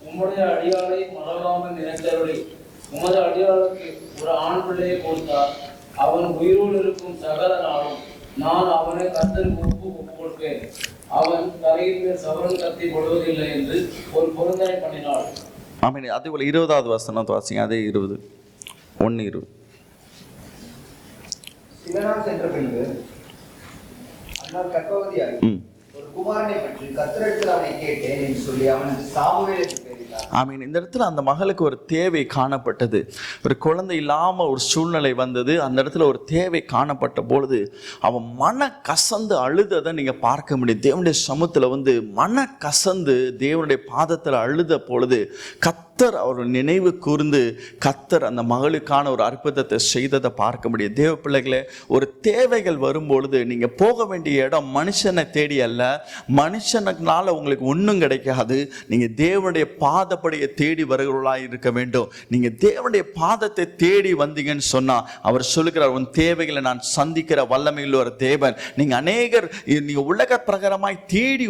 உம்முடைய அடியாளை மறவாமல் நினைத்தருளி உமது அடியாளுக்கு ஒரு ஆண் பிள்ளையை கொடுத்தார். அவன் உயிரோடு இருக்கும் சகல நாளும் நான் அவனை கர்த்தருக்கு ஒப்பு கொடுப்பேன். அவன் தரையின் மேல் சவரன் கத்தி கொள்வதில்லை என்று ஒரு பொருந்தனை பண்ணினாள். ஆமென். அதே போல 20வது வசனம் வாசிங்க. அதே 20, 1:20. சிலநாள் சென்ற பின்பு அன்னாள் கர்ப்பவதியாகி ஒரு குமாரனை பற்றி கர்த்தரிடத்தில் அவனை கேட்டேன் என்று சொல்லி அவனுக்கு சாமுவேலுக்கு பெயரிட்டார். ஆமீன். இந்த இடத்துல அந்த மகளுக்கு ஒரு தேவை காணப்பட்டது. ஒரு குழந்தை இல்லாம ஒரு சூழ்நிலை வந்தது. அந்த இடத்துல ஒரு தேவை காணப்பட்ட பொழுது அவன் மன கசந்து அழுததை நீங்க பார்க்க முடியும். தேவனுடைய சமூகத்துல மன கசந்து தேவனுடைய பாதத்துல அழுத பொழுது கர்த்தர் அவர் நினைவு கூர்ந்து கர்த்தர் அந்த மகளுக்கான ஒரு அற்புதத்தை செய்ததை பார்க்க முடியும். தேவ பிள்ளைகளே, ஒரு தேவைகள் வரும்பொழுது நீங்க போக வேண்டிய இடம் மனுஷனை தேடி அல்ல. மனுஷனால உங்களுக்கு ஒன்றும் கிடைக்காது. நீங்க தேவனுடைய பாதப்படியை தேடி வருகிறவர்களாய் இருக்க வேண்டும். நீங்க தேவனுடைய பாதத்தை தேடி வந்தீங்கன்னு சொன்னா அவர் சொல்லுகிறார், உன் தேவைகளை நான் சந்திக்கிற வல்லமையில் ஒரு தேவன். நீங்க அநேகர் நீங்க உலக பிரகாரமாய் தேடி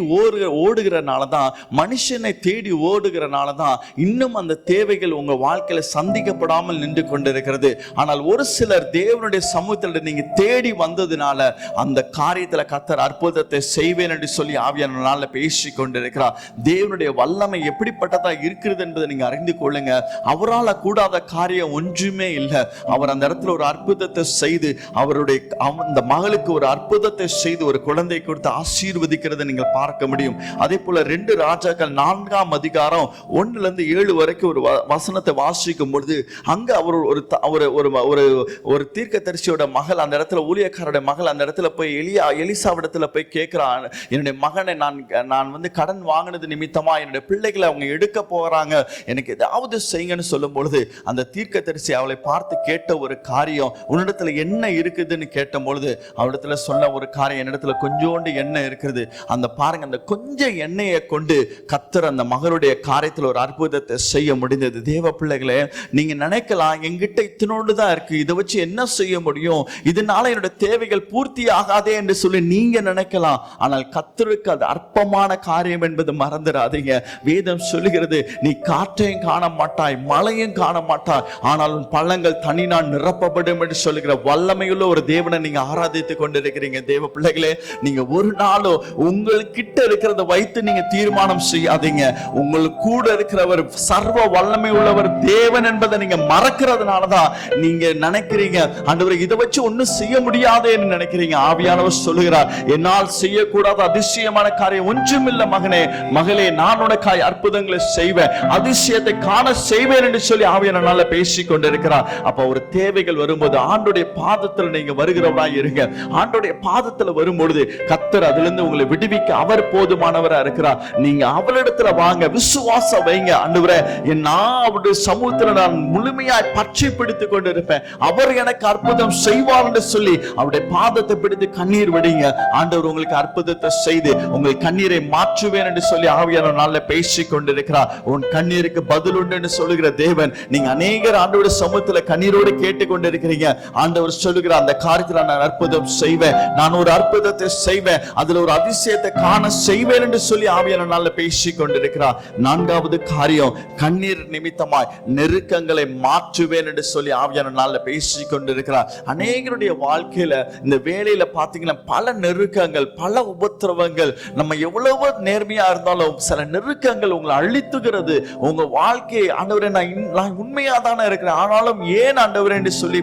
ஓடுகிறனால தான், மனுஷனை தேடி ஓடுகிறனால தான் இன்னும் இன்னும் அந்த தேவைகள் உங்க வாழ்க்கையில சந்திக்கப்படாமல் நின்று கொண்டிருக்கிறது. ஆனால் ஒரு சிலர் தேவனுடைய சமூகத்தில் நீங்க தேடி வந்ததுனால அந்த காரியத்துல கர்த்தர் அற்புதத்தை செய்வேன் என்று சொல்லி ஆவியானவரால் பேசி கொண்டிருக்கிறார். தேவனுடைய வல்லமை எப்படிப்பட்டதா இருக்கிறது என்பதை நீங்க அறிந்து கொள்ளுங்க. அவரால் கூடாத காரியம் ஒன்றுமே இல்லை. அவர் அந்த இடத்துல ஒரு அற்புதத்தை செய்து அவருடைய அந்த மகளுக்கு ஒரு அற்புதத்தை செய்து ஒரு குழந்தை கொடுத்து ஆசீர்வதிக்கிறதை நீங்கள் பார்க்க முடியும். அதே போல 2 ராஜாக்கள் 4ஆம் அதிகாரம் 1-7 வரைக்கும் ஒரு வசனத்தை வாசிக்கும் பொழுது அங்க அவர் ஒரு தீர்க்கதரிசியோட மகள் அந்த இடத்துல ஊழியக்காரோட மகள் அந்த இடத்துல போய் எலிசாவிடத்துல போய் கேட்கிறான், என்னுடைய மகனை நான் வந்து கடன் வாங்கினது நிமித்தமா என்னுடைய பிள்ளைகளை அவங்க எடுக்க போறாங்க, எனக்கு ஏதாவது செய்யுங்கன்னு சொல்லும் பொழுது அந்த தீர்க்கதரிசி அவளை பார்த்து கேட்ட ஒரு காரியம், உன்னிடத்துல என்ன இருக்குதுன்னு கேட்ட பொழுது அவளிடத்துல சொன்ன ஒரு காரியம், என்னிடத்துல கொஞ்சோண்டு எண்ணெய் இருக்குது, அந்த பாருங்க அந்த கொஞ்சம் எண்ணெயை கொண்டு கர்த்தர் அந்த மகளுடைய காரியத்தில் ஒரு அற்புதத்தை செய்ய முடிந்தது. தேவ பிள்ளைகளே, நீங்க நினைக்கலாம் என்கிட்ட இத்தனோண்டு தான் இருக்கு, இதை வச்சு என்ன செய்ய முடியும், இதனால என்னோட தேவைகள் பூர்த்தி ஆகாதே என்று சொல்லி நீங்க நினைக்கலாம். ஆனால் கர்த்தருக்கு அது அற்பமான காரியம் என்பது மறந்துடாதீங்க. வேதம் சொல்லுகிறது, நீ காற்றையும் காண மாட்டாய், மழையும் காண மாட்டாய், ஆனால் பள்ளங்கள் தனினால் நிரப்பப்படும் என்று சொல்லுகிற வல்லமையுள்ள ஒரு தேவனை நீங்க ஆராதித்துக் கொண்டிருக்கிறீங்க. தேவ பிள்ளைகளே, நீங்க ஒரு நாளும் உங்கள்கிட்ட இருக்கிறத வைத்து நீங்க தீர்மானம் செய்யாதீங்க. உங்களுக்கு கூட இருக்கிறவர் சர்வ வல்லமை உள்ளவர் தேவன் என்பதை நீங்க மறக்கிறதுனாலதான் நீங்க நினைக்கிறீங்க, ஆண்டவரே இதை வச்சு ஒன்னும் செய்ய முடியாது என்று நினைக்கிறீங்க. ஆவியானவர் சொல்லுகிறார், என்னால் செய்யக்கூடாத அதிசயமான காரியம் ஒன்றும் இல்லை மகனே மகளே, நான் உனக்காய் அற்புதங்களை செய்வேன், அதிசயத்தை காண செய்வேன் என்று சொல்லி ஆவியானவரால் பேசிக் கொண்டிருக்கிறார். அப்ப ஒரு தேவைகள் வரும்போது ஆண்டோடைய பாதத்தில் நீங்க வருகிறவரா இருங்க. ஆண்டோடைய பாதத்துல வரும்பொழுது கர்த்தர் அதிலிருந்து உங்களை விடுவிக்க அவர் போதுமானவரா இருக்கிறார். நீங்க அவரிடத்துல வாங்க, விசுவாசம் வைங்க. ஆண்டவரே, நான் அவருடைய சமூகத்துல நான் முழுமையாய் பற்றி பிடித்துக் கொண்டிருப்பேன், அவர் எனக்கு அற்புதம் செய்வார் என்று சொல்லி அவருடைய பாதத்தை பிடித்து கண்ணீர் விடுங்க. ஆண்டவர் உங்களுக்கு அற்புதத்தை செய்து உங்கள் கண்ணீரை மாற்றுவேன் என்று சொல்லி ஆவியானவர் நாள்ல பேசிக் கொண்டிருக்கிறார். உன் கண்ணீருக்கு பதில் உண்டு என்று சொல்லுகிற தேவன். நீங்க அநேகர் ஆண்டவருடைய சமூகத்துல கண்ணீரோடு கேட்டுக் கொண்டிருக்கிறீங்க. ஆண்டவர் சொல்லுகிற அந்த காரியத்தில் நான் அற்புதம் செய்வேன், நான் ஒரு அற்புதத்தை செய்வேன், அதுல ஒரு அதிசயத்தை காண செய்வேன் என்று சொல்லி ஆவியானவர் நாள்ல பேசிக் கொண்டிருக்கிறார். 4வது காரியம், கண்ணீர் நிமித்தமாய் நெருக்கங்களை மாற்றுவேன் என்று சொல்லி ஆவியானவர் நாள்ல பேசிக் கொண்டிருக்கிறார். அநேகருடைய வாழ்க்கையில இந்த வேளையில பாத்தீங்கன்னா பல நெருக்கங்கள், பல உபத்திரவங்கள், நம்ம எவ்வளவு நேர்மையா இருந்தாலும் சில நெருக்கங்கள் உங்களை அழித்துகிறது. உங்க வாழ்க்கையை ஆண்டவரே நான் உண்மையா தானே இருக்கிறேன், ஆனாலும் ஏன் ஆண்டவரே என்று சொல்லி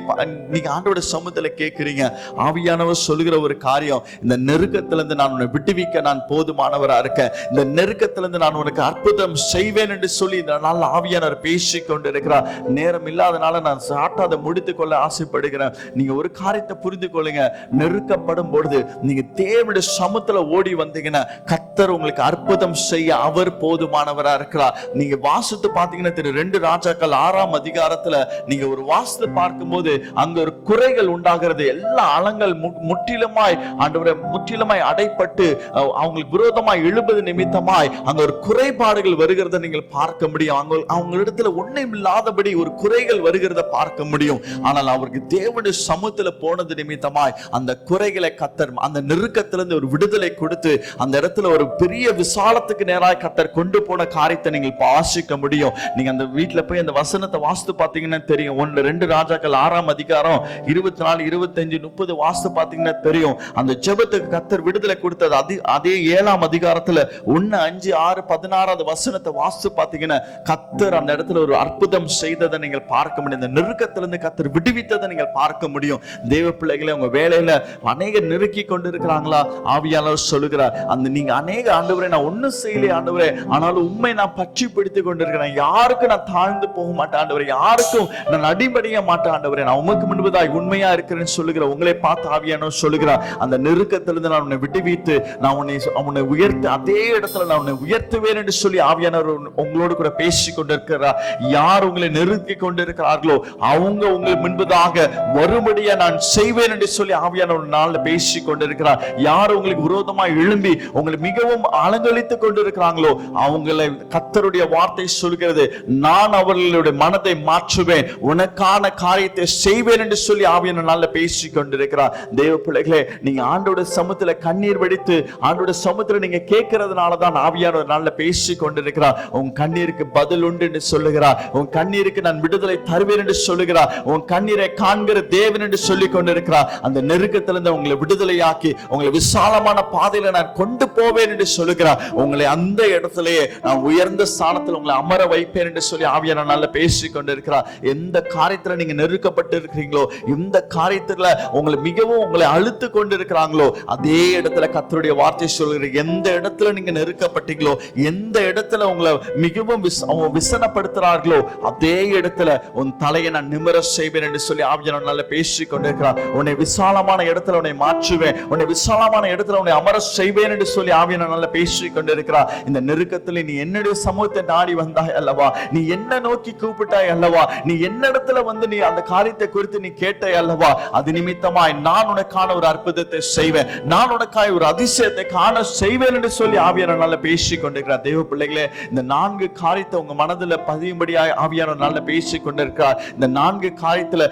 நீங்க ஆண்டவருடைய சமூகத்துல கேட்கிறீங்க. ஆவியானவர் சொல்லுகிற ஒரு காரியம், இந்த நெருக்கத்திலிருந்து நான் உன்னை விடுவிக்க நான் போதுமானவரா இருக்கேன், இந்த நெருக்கத்திலிருந்து நான் உனக்கு அற்புதம் செய்வேன் என்று சொல்லி இந்த நாள் ஆவியானவர் பேசிக் கொண்டிருக்கிறார். நேரம் இல்லாதனால நான் சாட்டாத முடித்துக் கொள்ள ஆசைப்படுகிறேன். நீங்க ஒரு காரியத்தை புரிந்து கொள்ளுங்க, நெருக்கப்படும் பொழுது நீங்க தேவனுடைய சமூகத்துல ஓடி வந்தீங்கன்னா கர்த்தர் உங்களுக்கு அற்புதம் செய்ய அவர் போதுமானவரா இருக்கிறார். நீங்க வாசித்து பாத்தீங்கன்னா 2 ராஜாக்கள் 6ஆம் அதிகாரத்துல நீங்க ஒரு வாசித்து பார்க்கும்போது அங்க ஒரு குறைகள் உண்டாகிறது. எல்லா அலங்கள் முற்றிலுமாய் ஆண்டவரே முற்றிலுமாய் அடைப்பட்டு அவங்களுக்கு விரோதமாய் எழுபது நிமித்தமாய் அங்க ஒரு குறைபாடுகள் வருகிறத நீங்கள் பார்க்க முடியும். அவங்க இடத்துல ஒன்றும் இல்லாதபடி ஒரு குறைகள் வருகிறத பார்க்க முடியும். ஆனால் அவருக்கு தேவனுடைய சமூகத்துல போனது நிமித்தமாய் அந்த குறைகளை கர்த்தர் அந்த நெருக்கத்திலிருந்து ஒரு விடுதலை கொடுத்து அந்த இடத்துல ஒரு பெரிய விசாலத்துக்கு நேராக கர்த்தர் கொண்டு போன காரியத்தை நீங்கள் வாசிக்க முடியும். நீங்க அந்த வீட்டுல போய் அந்த வசனத்தை வாசித்து பாத்தீங்கன்னா தெரியும். 2 ராஜாக்கள் 6ஆம் அதிகாரம் 24, 25, 30 வாசித்து பாத்தீங்கன்னா தெரியும். அந்த ஜெபத்துக்கு கர்த்தர் விடுதலை கொடுத்தது. அதே 7ஆம் அதிகாரத்துல 1, 5, 6, 16வது வசனத்தை வாசித்து பாத்தீங்கன்னா கர்த்தர் அந்த இடத்துல ஒரு அற்புதம் செய்ததை நீங்கள் பார்க்க முடியும். இந்த நெருக்கத்திலிருந்து கர்த்தர் விடுவித்ததை நீங்கள் பார்க்க முடியும். தேவ பிள்ளைகளை உங்க வேலையில அநேக நெருக்கி கொண்டு இருக்கிறாங்களா? ஆவியானவர் சொல்லுகிறார், அந்த நீங்க அநேக ஆண்டவரே நான் ஒன்னும் செய்யலையே ஆண்டவரே, ஆனாலும் உண்மை நான் பற்றி பிடித்துக் கொண்டிருக்கிறேன், யாருக்கும் நான் தாழ்ந்து போக மாட்டேன் ஆண்டவரே, யாருக்கும் நான் அடிபடிய மாட்டேன் ஆண்டவரே, நான் உமக்கு முன்பதாய் உண்மையா இருக்கிறேன்னு சொல்லுகிற உங்களை பார்த்து ஆவியானவர் சொல்லுகிறார், அந்த நெருக்கத்திலிருந்து நான் உன்னை விடுவித்து நான் உன்னை உயர்த்து அதே இடத்துல நான் உன்னை உயர்த்துவேன் என்று சொல்லி ஆவியானவர் உங்களோடு கூட பேசிக் கொண்டிருக்கிறார். யார் உங்களை நெருக்கி கொண்டிருக்கிறார்களோ அவங்க உங்களுக்கு முன்பதாக வரும்படியா நான் செய்வேன் என்று சொல்லி ஆவியானவர் நாள்ல பேசிக் கொண்டிருக்கிறார். யார் உங்களுக்கு விரோதமாய் எழும்பி உங்களை மிகவும் அலங்கழித்துக் கொண்டிருக்கிறாங்களோ அவங்களை கர்த்தருடைய வார்த்தை சொல்கிறது, நான் அவர்களுடைய மனதை மாற்றுவேன், உனக்கான காரியத்தை செய்வேன் என்று சொல்லி ஆவியானவர் நாள்ல பேசிக் கொண்டிருக்கிறார். தேவ பிள்ளைகளே, நீங்க ஆண்டோட சமூகத்துல கண்ணீர் வெடித்து ஆண்டோட சமூகத்துல நீங்க கேட்கறதுனாலதான் ஆவியானவர் நாள்ல பேசிக் கொண்டிருக்கிறார். உங்க கண்ணீருக்கு பதில் உண்டு என்று சொல்லுகிறார். உன் கண்ணீருக்கு நான் விடுதலை தருவேன் என்று சொல்லுகிறார். உன் கண்ணீரை காண்கிற தேவன் என்று சொல்லிக் கொண்டிருக்கிறார். அந்த நெருக்கத்திலிருந்து உங்களை விடுதலையாக்கி உங்களை விசாலமான பாதையில நான் கொண்டு போவேன் என்று சொல்லுகிறார். உங்களை அந்த இடத்திலேயே நான் உயர்ந்த ஸ்தானத்தில் உங்களை அமர வைப்பேன் என்று சொல்லி ஆவியான நாள்ல பேசிக் கொண்டிருக்கிறார். எந்த காரியத்துல நீங்க நெருக்கப்பட்டு இருக்கிறீங்களோ, இந்த காரியத்துல உங்களை அழுத்து கொண்டு இருக்கிறாங்களோ, அதே இடத்துல கர்த்தருடைய வார்த்தை சொல்கிற, எந்த இடத்துல நீங்க நெருக்கப்பட்டீங்களோ, எந்த இடத்துல உங்களை மிகவும் விசனப்படுத்துறார்களோ, அதே இடத்துல உன் தலையை நான் நிமிர செய்வேன் என்று சொல்லி ஆவியான நாள்ல பேசிக் கொண்டிருக்கிறார். உன்னை விசாலமான இடத்துல உன்னை மாற்றுவேன், உன்னை விசாலமான இடத்துல உன்னை அமர செய்வேன் என்று சொல்லி ஆவியான நாள்ல பேசிக் கொண்டிருக்கிறார். இந்த நெருக்கத்துல நீ என்னுடைய சமூகத்தை நாடி வந்தாய் அல்லவா, நீ என்ன நோக்கி கூப்பிட்டாய் அல்லவா, நீ என்ன இடத்துல வந்து நீ அந்த காரியத்தை குறித்து நீ கேட்டாய் அல்லவா, அது நிமித்தமாய் நான் உனக்கான ஒரு அற்புதத்தை செய்வேன், நான் உனக்காய் ஒரு அதிசயத்தை காண செய்வேன் என்று சொல்லி ஆவியான நாள்ல பேசிக் கொண்டிருக்கிறார். தேவ பிள்ளைகளே, இந்த 4 காரியத்தை உங்க மனதுல பதியும்படியாய் ஆவியான நாள்ல பேசிக் கொண்டிருக்கிறார். இந்த 4 காரியத்துல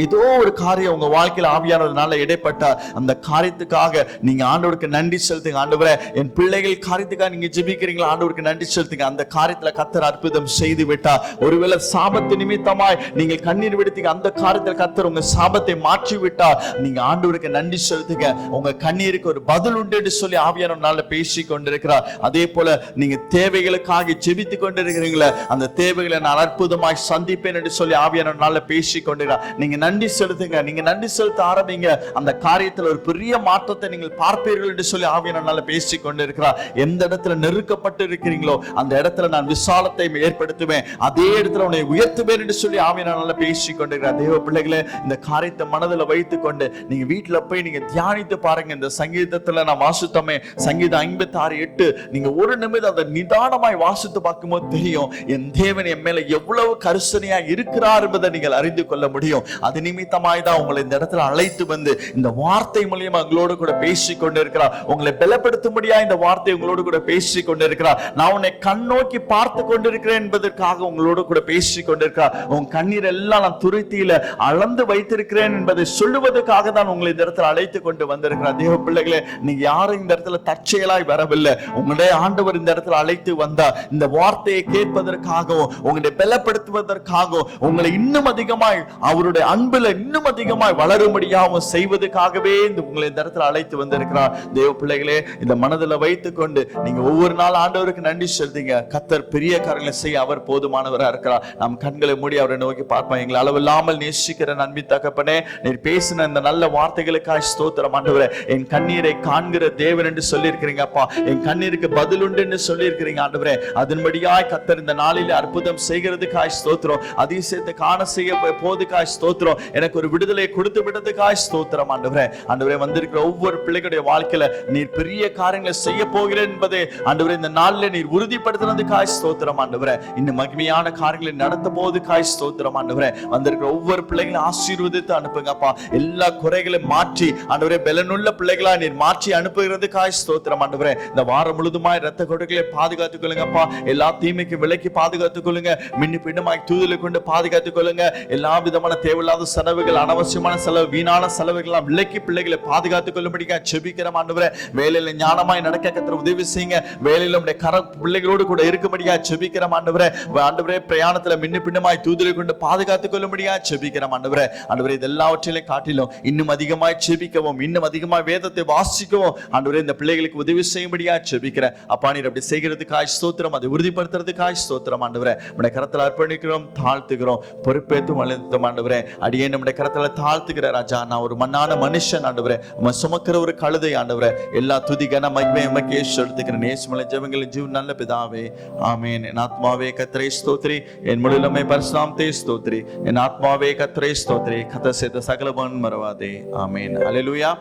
ஏதோ ஒரு காரியம் உங்க வாழ்க்கையில ஆவியான நாள்ல இடைப்பட்ட அந்த காரியத்துக்காக நீங்க ஆண்டவருக்கு நன்றி செலுத்துங்க. ஆண்டவரே, என் பிள்ளைகள் காரியத்துக்காக நீங்க ஜெபிக்கிறீங்களா, ஆண்டவருக்கு நன்றி செலுத்துங்க. அந்த காரியத்துல கர்த்தர் அற்புதம் செய்து விட்டார். ஒருவேளை சாபத்து நிமித்தமாய் நீங்கள் கண்ணீர் விடுத்தீங்க, அந்த காரியத்தில் கர்த்தர் உங்க சாபத்தை மாற்றி விட்டார். நீங்க ஆண்டவருக்கு நன்றி செலுத்துங்க. உங்க கண்ணீருக்கு ஒரு பதில் உண்டு என்று சொல்லி ஆவியான நாள்ல பேசி கொண்டிருக்கிறார். அதே போல நீங்க தேவைகளுக்காக ஜெபித்துக் கொண்டிருக்கிறீங்களா, அந்த தேவைகளை நான் அற்புதமாய் சந்திப்பேன் என்று சொல்லி ஆவியான நாள்ல பேசி கொண்டிருக்கிறார். நீங்க நன்றி செலுத்துங்க. நீங்க நன்றி செலுத்த ஆரம்பிங்க, அந்த காரியத்தில் ஒரு பெரிய மாற்றத்தை நீங்கள் பார்ப்பீர்கள் என்று சொல்லி ஆவியான நாள்ல பேசி கொண்டிருக்கிறார். எந்த இடத்துல நெருக்கப்பட்டு இருக்கிறீங்களோ, அந்த இடத்துல நான் விசாலத்தை ஏற்படுத்துவேன், அதே இடத்துல உன்னை உயர்த்துவேன் என்று சொல்லி ஆவியான நாள்ல பேசி கொண்டிருக்கிறார். தேவ பிள்ளைகளே, இந்த காரியத்தை மனதில் வைத்துக் கொண்டு நீங்க வீட்டுல போய் நீங்க தியானித்து பாருங்க. இந்த சங்கீதத்துல நான் வாசித்தோமே, சங்கீதம் 56:8, நீங்க ஒரு நிமிடம் அதை நிதானமாய் வாசித்து பார்க்கும்போது தெரியும், என் தேவன் என் மேல எவ்வளவு கருசனையா இருக்கிறார் என்பதை நீங்கள் அறிந்து கொள்ள முடியும். அது நிமித்தமாய் தான் உங்களை இந்த இடத்துல அழைத்து வந்து இந்த வார்த்தை மூலியமா உங்களோடு கூட பேசி கொண்டிருக்கிறார். உங்களை பலப்படுத்தும்படியா இந்த வார்த்தை உங்களோடு கூட பேசி கொண்டிருக்கிறார். நான் உன்னை கண்ணோக்கி பார்த்து கொண்டிருக்கிறேன் என்பதற்காக உங்களோடு கூட பேசி கொண்டிருக்கிறார். உன் கண்ணீர் எல்லாம் நான் துருத்தியில அளந்து வைத்திருக்கிறேன் என்பதை சொல்லுவதற்காக தான் உங்களை இந்த இடத்துல அழைத்து கொண்டு வந்திருக்கிறார். தேவ பிள்ளைகளே, நீங்க யாரும் இந்த இடத்துல தற்செயலாய் வரவில்லை. உங்களுடைய ஆண்டவர் இந்த இடத்துல அழைத்து வந்தார். இந்த வார்த்தையை கேட்பதற்காகவும் உங்களை பலப்படுத்துவதற்காகவும் உங்களை இன்னும் அதிகமாய் அவருடைய அன்புல இன்னும் அதிகமாய் வளரும்படியாகவும் செய்வதற்காகவே உங்களை இந்த இடத்துல அழைத்து வந்திருக்கிறார். தேவ பிள்ளைகளே, இந்த மனதில் வைத்துக் கொண்டு நீங்க ஒவ்வொரு நாள் ஆண்டவருக்கு நன்றி செலுத்துங்க. கர்த்தர் பெரிய காரியங்களை செய்ய அவர் போதுமானவரா இருக்கிறார். நாம் கண்களை மூடி அவரை நோக்கி பார்ப்போம். எங்களை அளவில்லாமல் நேசிக்கிற அன்பின் தகப்பனே, நீர் பேசின இந்த நல்ல வார்த்தைகளுக்காக ஸ்தோத்திரம் ஆண்டவரே. என் கண்ணீரை காண்கிற தேவன் என்று சொல்லி இருக்கிறீங்க அப்பா, என் கண்ணீருக்கு பதில் உண்டு என்று சொல்லி இருக்கிறீங்க ஆண்டவரே. அதன்படியாய் கர்த்தர் இந்த நாளிலே அற்புதம் செய்கிறதுக்காக ஸ்தோத்திரம், அதிசயத்தை காண செய்ய போதுக்காக ஸ்தோத்திரம், எனக்கு ஒரு விடுதலை கொடுத்து விட்டதுக்காக ஸ்தோத்திரம் ஆண்டவரே. ஆண்டவரே, வந்திருக்கிற ஒவ்வொரு பிள்ளைகளுடைய வாழ்க்கையில நீர் பெரிய காரியங்களை செய்ய போகிறேன் என்பதை ஆண்டவரே இந்த நாளிலே நீர் உறுதிப்படுத்தினதுக்காக ஸ்தோத்திரம் ஆண்டவரே. இன்னும் மகிமையான காரியங்களை நடத்த போதுக்காக ஸ்தோத்திரம் ஆண்டவரே. வந்திருக்கிற ஒவ்வொரு பிள்ளைகளையும் ஆசீர்வதித்து அனுப்புங்கப்பா. எல்லா குறைகளையும் மாற்றி ஆண்டவரே பலனுள்ள பிள்ளைகளா நீர் மாற்றி அனுப்புகிறதுக்காக ஸ்தோத்திரம் ஆண்டவரே. இந்த வாரம் முழுதுமாய் இரத்த கொடுகளை பாதுகாத்துக் கொள்ளுங்கப்பா. எல்லா தீமைக்கும் விலக்கி பாதுகாத்துக் கொள்ளுங்க. மின்னு பின்னமாய் தூதலை கொண்டு பாதுகாத்துக் கொள்ளுங்க. எல்லா விதமான தேவையில்லாத செலவுகள், அனவசியமான செலவு, வீணான செலவுகள் விலக்கி பிள்ளைகளை பாதுகாத்துக் கொள்ளும்படியா செபிக்கிறோம் ஆண்டவரே. வேலையில ஞானமாய் நடக்க கர்த்தர் உதவி செய்யுங்க. வேலையில உடைய பிள்ளைகளோடு கூட இருக்கும்படியா செபிக்கிறோம் ஆண்டவரே. ஆண்டவரே, பிரயாணத்துல மின்னு பின்னமாய் தூதலை கொண்டு பாதுகாத்துக் கொள்ளும்படியா செபிக்கிறோம் ஆண்டவரே. ஆண்டவரே, இது எல்லாவற்றிலையும் காட்டிலும் இன்னும் அதிகமாய் செபிக்கவும், இன்னும் அதிகமாய் வேதத்தை வாசிக்கவும் ஆண்டவரே இந்த பிள்ளைகளுக்கு உதவி செய்யும்படியா செபிக்கிறேன் அப்பா. நீர் அப்படி செய்கிறதுக்காக ஸ்தோத்திரம், அதை உறுதிப்படுத்துறதுக்காக ஸ்தோத்திரம் ஆண்டவரே. நம்முடைய கரத்தில் அர்ப்பணிக்கிறோம், தாழ்த்துகிறோம், பொறுப்பேற்றும் அழைத்தோம் ஆண்டவரே. அடியே நம்முடைய கரத்தில் தாழ்த்துகிற ராஜா, நான் ஒரு மண்ணான மனுஷன் ஆண்டவரே, உம்மை சுமக்கிற ஒரு கழுதை ஆண்டவரே. எல்லா துதி கன மகிமை உமக்கே செலுத்துகிறேன். இயேசுவின் ஜெபங்களின் ஜீவன் நல்ல பிதாவே, ஆமென். என் ஆத்மாவே கர்த்தரை ஸ்தோத்திரி, என் முழுமை பரிசுத்தத்தை ஸ்தோத்திரி. என் ஆத்மாவே கர்த்தரை ஸ்தோத்திரி, கர்த்தர் செய்த சகல உபகாரங்களையும் மறவாதே. ஆமென். அல்லேலூயா,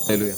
அல்லேலூயா.